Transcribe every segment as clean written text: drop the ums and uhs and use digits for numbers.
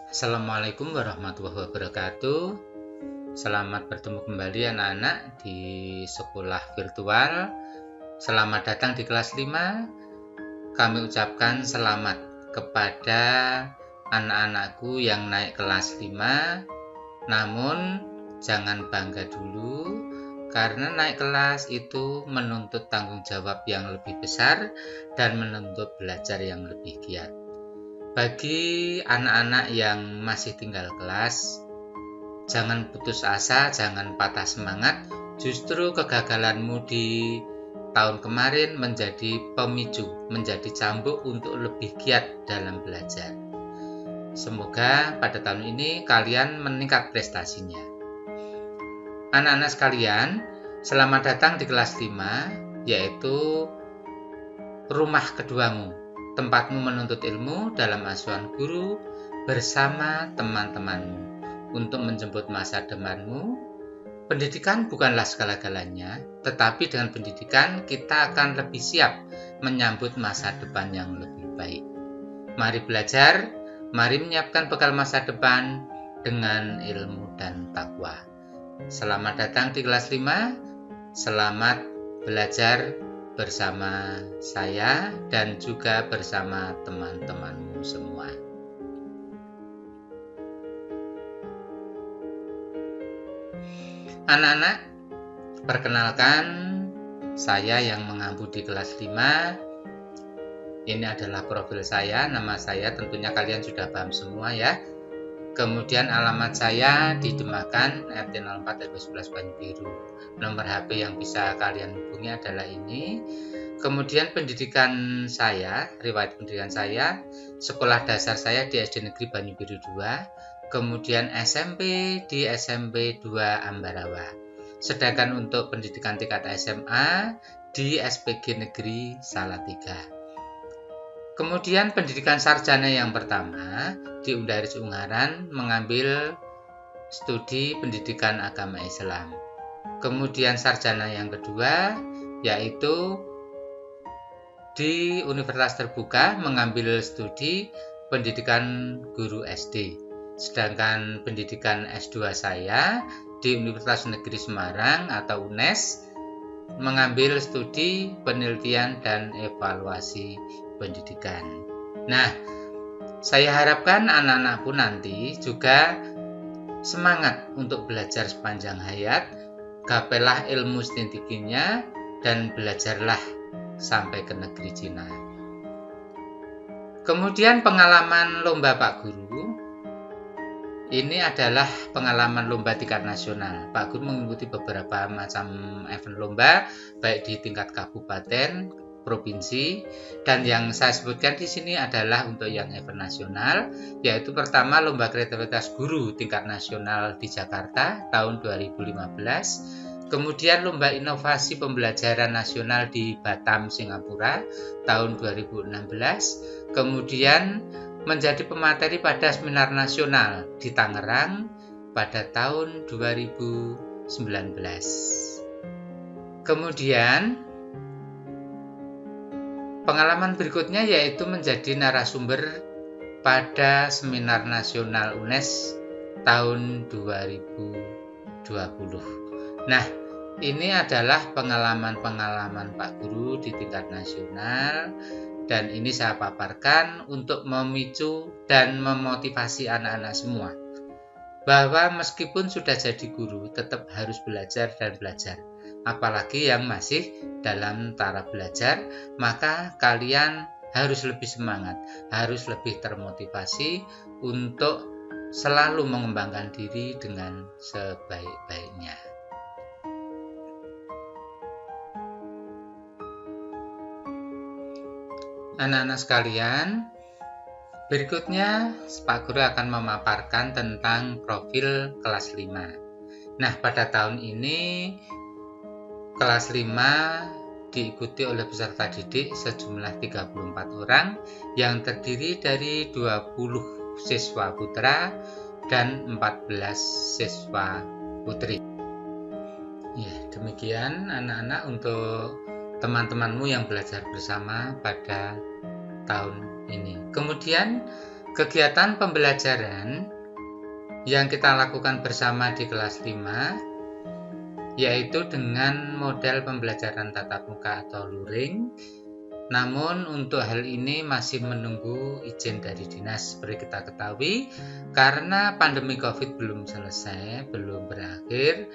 Assalamualaikum warahmatullahi wabarakatuh. Selamat bertemu kembali anak-anak di sekolah virtual. Selamat datang di kelas 5. Kami ucapkan selamat kepada anak-anakku yang naik kelas 5. Namun jangan bangga dulu, karena naik kelas itu menuntut tanggung jawab yang lebih besar dan menuntut belajar yang lebih giat. Bagi anak-anak yang masih tinggal kelas, jangan putus asa, jangan patah semangat. Justru kegagalanmu di tahun kemarin menjadi pemicu, menjadi cambuk untuk lebih giat dalam belajar. Semoga pada tahun ini kalian meningkat prestasinya. Anak-anak sekalian, selamat datang di kelas 5, yaitu rumah keduamu. Tempatmu menuntut ilmu dalam asuhan guru bersama teman-temanmu. Untuk menjemput masa depanmu, pendidikan bukanlah segala-galanya, tetapi dengan pendidikan kita akan lebih siap menyambut masa depan yang lebih baik. Mari belajar, mari menyiapkan bekal masa depan dengan ilmu dan takwa. Selamat datang di kelas 5, selamat belajar bersama saya dan juga bersama teman-temanmu semua. Anak-anak, perkenalkan, saya yang mengampu di kelas 5. Ini adalah profil saya, nama saya tentunya kalian sudah paham semua ya. Kemudian alamat saya di Demakan, RT 04 RW 11 Banyubiru. Nomor HP yang bisa kalian hubungi adalah ini. Kemudian pendidikan saya, riwayat pendidikan saya, sekolah dasar saya di SD Negeri Banyubiru 2, kemudian SMP di SMP 2 Ambarawa. Sedangkan untuk pendidikan tingkat SMA di SPG Negeri Salatiga. Kemudian pendidikan sarjana yang pertama di Undaris Ungaran mengambil studi pendidikan agama Islam. Kemudian sarjana yang kedua yaitu di Universitas Terbuka mengambil studi pendidikan guru SD. Sedangkan pendidikan S2 saya di Universitas Negeri Semarang atau UNES mengambil studi penelitian dan evaluasi pendidikan. Nah, saya harapkan anak-anakku nanti juga semangat untuk belajar sepanjang hayat, gapailah ilmu setinggi-tingginya dan belajarlah sampai ke negeri Cina. Kemudian pengalaman lomba Pak Guru, ini adalah pengalaman lomba tingkat nasional. Pak Guru mengikuti beberapa macam event lomba, baik di tingkat kabupaten, provinsi, dan yang saya sebutkan di sini adalah untuk yang event nasional, yaitu pertama lomba kreativitas guru tingkat nasional di Jakarta tahun 2015, kemudian lomba inovasi pembelajaran nasional di Batam, Singapura tahun 2016, kemudian menjadi pemateri pada seminar nasional di Tangerang pada tahun 2019. Kemudian pengalaman berikutnya yaitu menjadi narasumber pada seminar nasional UNES tahun 2020. Nah, ini adalah pengalaman-pengalaman Pak Guru di tingkat nasional, dan ini saya paparkan untuk memicu dan memotivasi anak-anak semua bahwa meskipun sudah jadi guru tetap harus belajar dan belajar. Apalagi yang masih dalam taraf belajar, maka kalian harus lebih semangat, harus lebih termotivasi untuk selalu mengembangkan diri dengan sebaik-baiknya. Anak-anak sekalian, berikutnya Pak Guru akan memaparkan tentang profil kelas 5. Nah, pada tahun ini kelas 5 diikuti oleh peserta didik sejumlah 34 orang yang terdiri dari 20 siswa putra dan 14 siswa putri. Demikian anak-anak untuk teman-temanmu yang belajar bersama pada tahun ini. Kemudian kegiatan pembelajaran yang kita lakukan bersama di kelas 5 yaitu dengan model pembelajaran tatap muka atau luring. Namun untuk hal ini masih menunggu izin dari dinas seperti kita ketahui, karena pandemi COVID belum selesai, belum berakhir,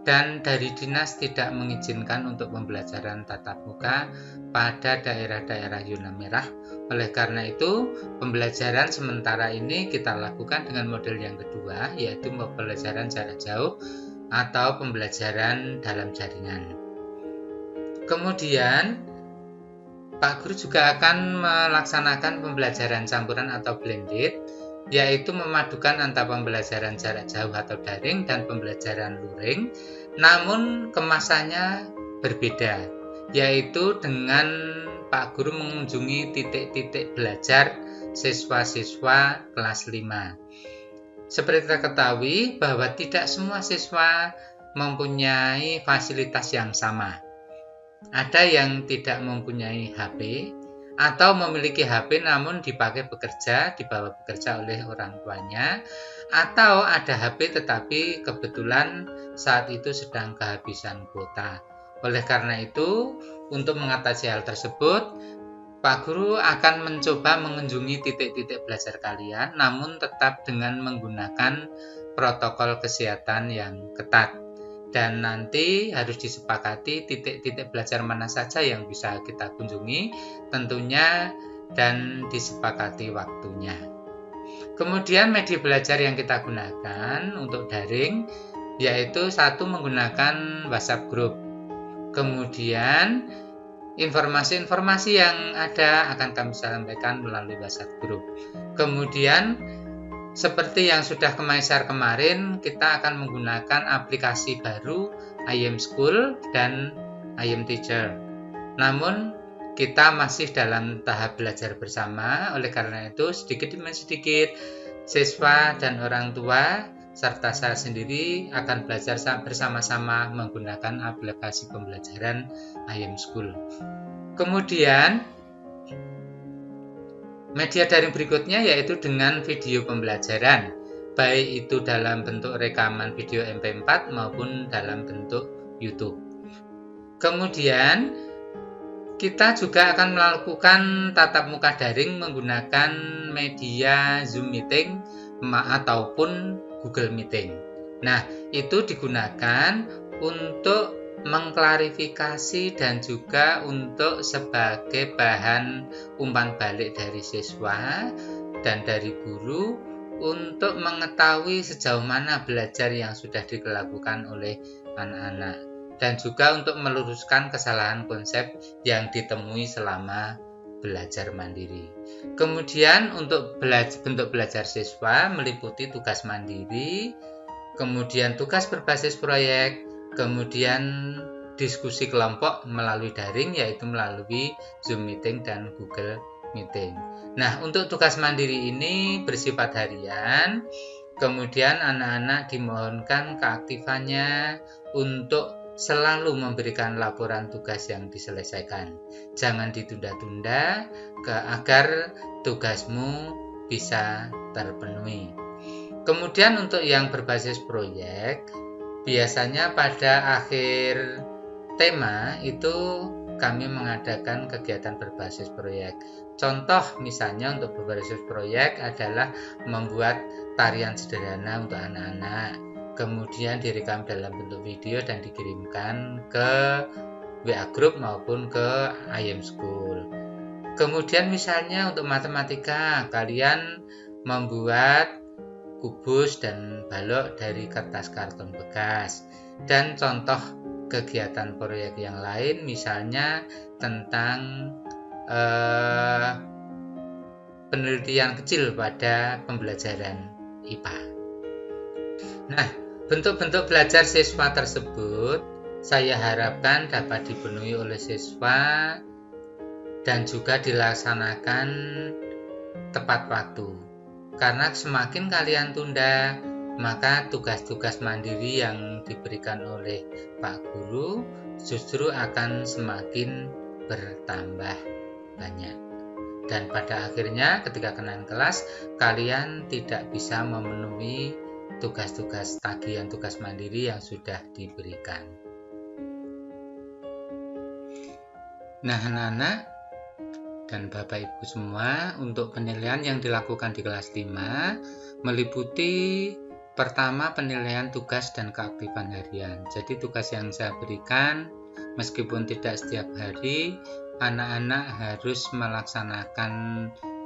dan dari dinas tidak mengizinkan untuk pembelajaran tatap muka pada daerah-daerah zona merah. Oleh karena itu, pembelajaran sementara ini kita lakukan dengan model yang kedua, yaitu pembelajaran jarak jauh atau pembelajaran dalam jaringan. Kemudian Pak Guru juga akan melaksanakan pembelajaran campuran atau blended, yaitu memadukan antara pembelajaran jarak jauh atau daring dan pembelajaran luring, namun kemasannya berbeda, yaitu dengan Pak Guru mengunjungi titik-titik belajar siswa-siswa kelas 5. Seperti kita ketahui bahwa tidak semua siswa mempunyai fasilitas yang sama. Ada yang tidak mempunyai HP atau memiliki HP namun dipakai bekerja, dibawa bekerja oleh orang tuanya, atau ada HP tetapi kebetulan saat itu sedang kehabisan kuota. Oleh karena itu, untuk mengatasi hal tersebut, Pak Guru akan mencoba mengunjungi titik-titik belajar kalian, namun tetap dengan menggunakan protokol kesehatan yang ketat. Dan nanti harus disepakati titik-titik belajar mana saja yang bisa kita kunjungi tentunya, dan disepakati waktunya. Kemudian media belajar yang kita gunakan untuk daring yaitu satu menggunakan WhatsApp group. Kemudian informasi-informasi yang ada akan kami sampaikan melalui WhatsApp group. Kemudian seperti yang sudah share kemarin, kita akan menggunakan aplikasi baru IM School dan IM Teacher. Namun kita masih dalam tahap belajar bersama, oleh karena itu sedikit demi sedikit siswa dan orang tua serta saya sendiri akan belajar bersama-sama menggunakan aplikasi pembelajaran IM School. Kemudian media daring berikutnya yaitu dengan video pembelajaran, baik itu dalam bentuk rekaman video MP4 maupun dalam bentuk YouTube. Kemudian kita juga akan melakukan tatap muka daring menggunakan media Zoom Meeting ataupun Google Meeting. Nah, itu digunakan untuk mengklarifikasi dan juga untuk sebagai bahan umpan balik dari siswa dan dari guru untuk mengetahui sejauh mana belajar yang sudah dilakukan oleh anak-anak, dan juga untuk meluruskan kesalahan konsep yang ditemui selama belajar mandiri. Kemudian untuk bentuk belajar siswa meliputi tugas mandiri, kemudian tugas berbasis proyek, kemudian diskusi kelompok melalui daring yaitu melalui Zoom Meeting dan Google Meeting. Nah, untuk tugas mandiri ini bersifat harian, kemudian anak-anak dimohonkan keaktifannya untuk selalu memberikan laporan tugas yang diselesaikan. Jangan ditunda-tunda agar tugasmu bisa terpenuhi. Kemudian untuk yang berbasis proyek, biasanya pada akhir tema itu kami mengadakan kegiatan berbasis proyek. Contoh misalnya untuk berbasis proyek adalah membuat tarian sederhana untuk anak-anak, kemudian direkam dalam bentuk video dan dikirimkan ke WA Group maupun ke IM School. Kemudian misalnya untuk matematika, kalian membuat kubus dan balok dari kertas karton bekas. Dan contoh kegiatan proyek yang lain misalnya tentang penelitian kecil pada pembelajaran IPA. Nah, bentuk-bentuk belajar siswa tersebut saya harapkan dapat dipenuhi oleh siswa dan juga dilaksanakan tepat waktu. Karena semakin kalian tunda, maka tugas-tugas mandiri yang diberikan oleh Pak Guru justru akan semakin bertambah banyak. Dan pada akhirnya ketika kenaikan kelas, kalian tidak bisa memenuhi tugas-tugas tagihan tugas mandiri yang sudah diberikan. Nah, anak-anak dan Bapak Ibu semua, untuk penilaian yang dilakukan di kelas 5 meliputi pertama penilaian tugas dan keaktifan harian. Jadi tugas yang saya berikan meskipun tidak setiap hari, anak-anak harus melaksanakan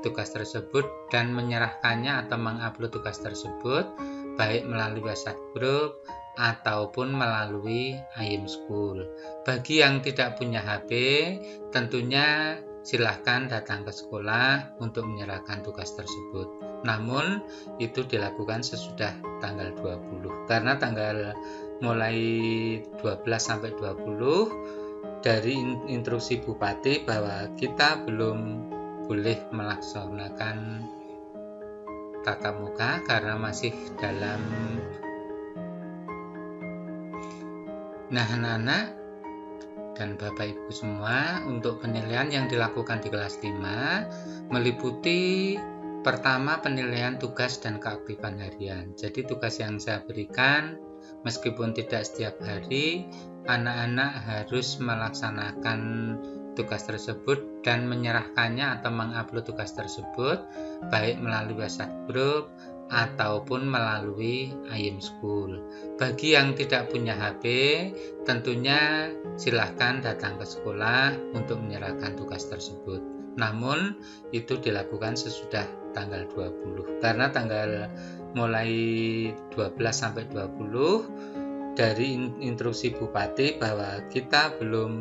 tugas tersebut dan menyerahkannya atau mengupload tugas tersebut baik melalui WhatsApp group ataupun melalui IM School. Bagi yang tidak punya HP, tentunya silahkan datang ke sekolah untuk menyerahkan tugas tersebut. Namun itu dilakukan sesudah tanggal 20, karena tanggal mulai 12 sampai 20 dari instruksi Bupati bahwa kita belum boleh melaksanakan tatap muka karena masih dalam. Nah, anak-anak dan Bapak Ibu semua, untuk penilaian yang dilakukan di kelas 5 meliputi pertama penilaian tugas dan keaktifan harian. Jadi tugas yang saya berikan meskipun tidak setiap hari, anak-anak harus melaksanakan tugas tersebut dan menyerahkannya atau mengupload tugas tersebut baik melalui WhatsApp group ataupun melalui IM School. Bagi yang tidak punya HP, tentunya silahkan datang ke sekolah untuk menyerahkan tugas tersebut. Namun itu dilakukan sesudah tanggal 20, karena tanggal mulai 12 sampai 20 dari instruksi Bupati bahwa kita belum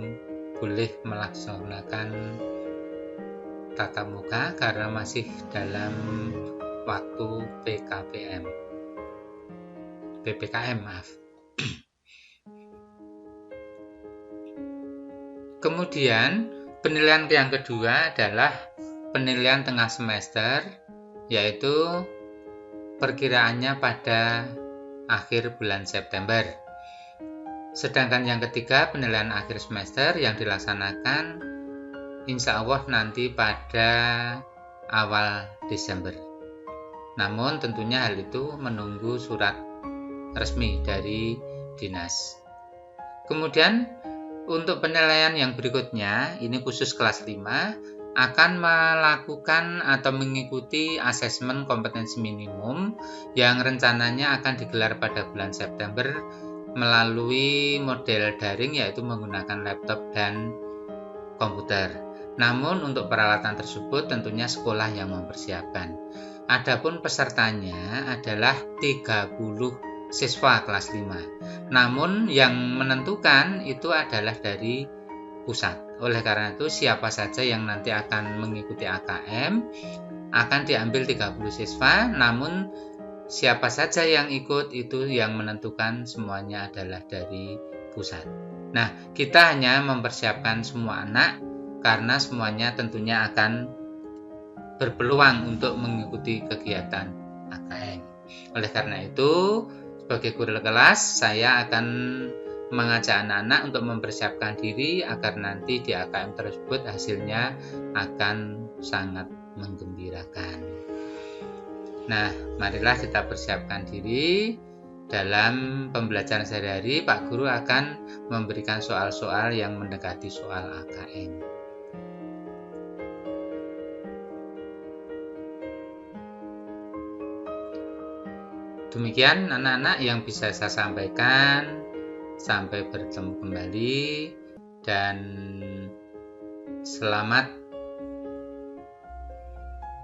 boleh melaksanakan tatap muka karena masih dalam waktu PPKM. Kemudian penilaian yang kedua adalah penilaian tengah semester, yaitu perkiraannya pada akhir bulan September. Sedangkan yang ketiga penilaian akhir semester yang dilaksanakan insya Allah nanti pada awal Desember. Namun tentunya hal itu menunggu surat resmi dari dinas. Kemudian untuk penilaian yang berikutnya, ini khusus kelas 5, akan melakukan atau mengikuti asesmen kompetensi minimum yang rencananya akan digelar pada bulan September melalui model daring, yaitu menggunakan laptop dan komputer. Namun untuk peralatan tersebut tentunya sekolah yang mempersiapkan. Adapun pesertanya adalah 30 siswa kelas 5. Namun yang menentukan itu adalah dari pusat. Oleh karena itu siapa saja yang nanti akan mengikuti AKM akan diambil 30 siswa, namun siapa saja yang ikut itu yang menentukan semuanya adalah dari pusat. Nah, kita hanya mempersiapkan semua anak karena semuanya tentunya akan berpeluang untuk mengikuti kegiatan AKM. Oleh karena itu, sebagai guru kelas, saya akan mengajak anak-anak untuk mempersiapkan diri agar nanti di AKM tersebut hasilnya akan sangat menggembirakan. Nah, marilah kita persiapkan diri. Dalam pembelajaran sehari-hari, Pak Guru akan memberikan soal-soal yang mendekati soal AKM. Demikian anak-anak yang bisa saya sampaikan. Sampai bertemu kembali dan selamat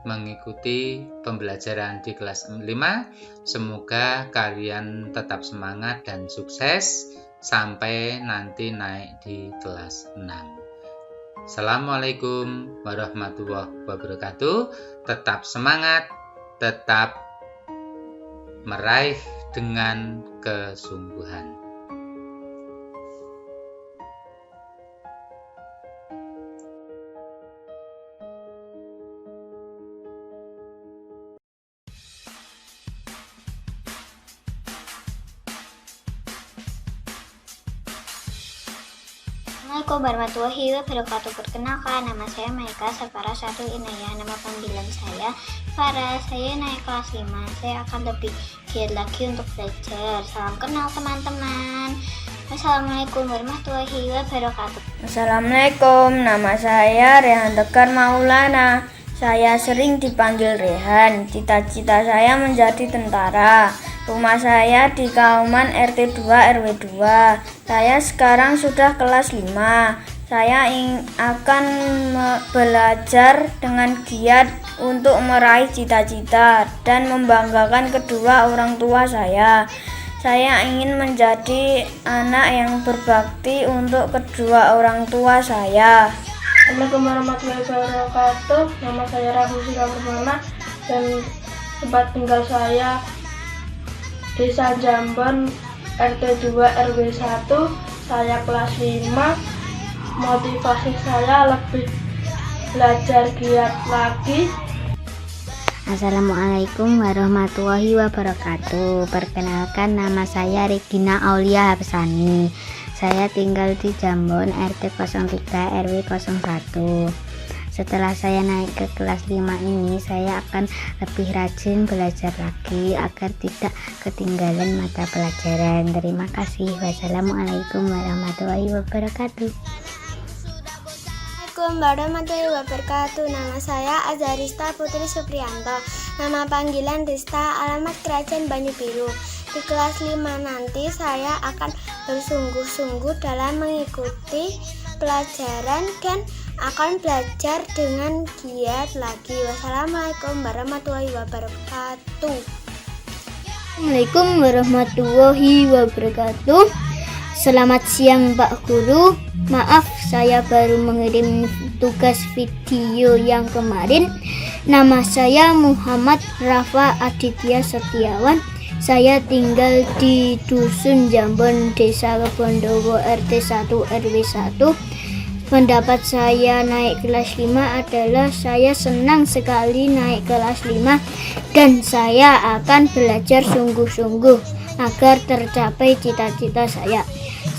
mengikuti pembelajaran di kelas 5. Semoga kalian tetap semangat dan sukses sampai nanti naik di kelas 6. Assalamualaikum warahmatullahi wabarakatuh. Tetap semangat, tetap meraih dengan kesungguhan. Assalamualaikum warahmatullahi wabarakatuh. Perkenalkan, nama saya Maika Sapara Satu Inayah. Nama panggilan saya Farah. Saya naik kelas 5. Saya akan lebih giat lagi untuk belajar. Salam kenal teman-teman. Assalamualaikum warahmatullahi wabarakatuh. Assalamualaikum, nama saya Rehan Tegar Maulana. Saya sering dipanggil Rehan. Cita-cita saya menjadi tentara. Rumah saya di Kauman RT 2 RW 2. Saya sekarang sudah kelas 5. Saya akan belajar dengan giat untuk meraih cita-cita dan membanggakan kedua orang tua saya. Saya ingin menjadi anak yang berbakti untuk kedua orang tua saya. Assalamualaikum warahmatullahi wabarakatuh. Nama saya Rahu Sikamurmana dan tempat tinggal saya Desa Jambon RT 2 RW 1. Saya kelas 5. Motivasi saya lebih belajar giat lagi. Assalamualaikum warahmatullahi wabarakatuh. Perkenalkan, nama saya Regina Aulia Hapsani. Saya tinggal di Jambon RT 03 RW 01. Setelah saya naik ke kelas 5 ini, saya akan lebih rajin belajar lagi agar tidak ketinggalan mata pelajaran. Terima kasih. Wassalamualaikum warahmatullahi wabarakatuh. Assalamualaikum warahmatullahi wabarakatuh. Nama saya Azharista Putri Supriyanto. Nama panggilan Rista, alamat Kerajaan Banyu Biru. Di kelas 5 nanti saya akan bersungguh-sungguh dalam mengikuti pelajaran dan akan belajar dengan giat lagi. Wassalamualaikum warahmatullahi wabarakatuh. Assalamualaikum warahmatullahi wabarakatuh. Selamat siang Pak Guru. Maaf, saya baru mengirim tugas video yang kemarin. Nama saya Muhammad Rafa Aditya Setiawan. Saya tinggal di Dusun Jambon, Desa Kebondowo, RT 1 RW 1. Pendapat saya naik kelas 5 adalah saya senang sekali naik kelas 5 dan saya akan belajar sungguh-sungguh agar tercapai cita-cita saya.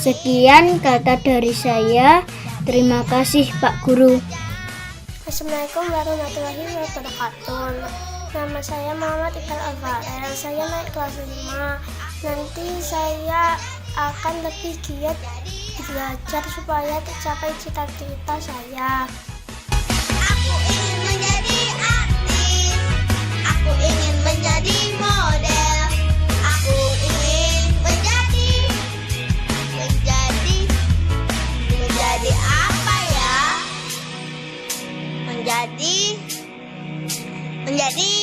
Sekian kata dari saya. Terima kasih Pak Guru. Assalamualaikum warahmatullahi wabarakatuh. Nama saya Muhammad Iqbal Alvarel. Saya naik kelas 5. Nanti saya akan lebih giat belajar supaya tercapai cita-cita saya. Aku ingin menjadi artis. Aku ingin menjadi model. Aku ingin menjadi apa ya? Menjadi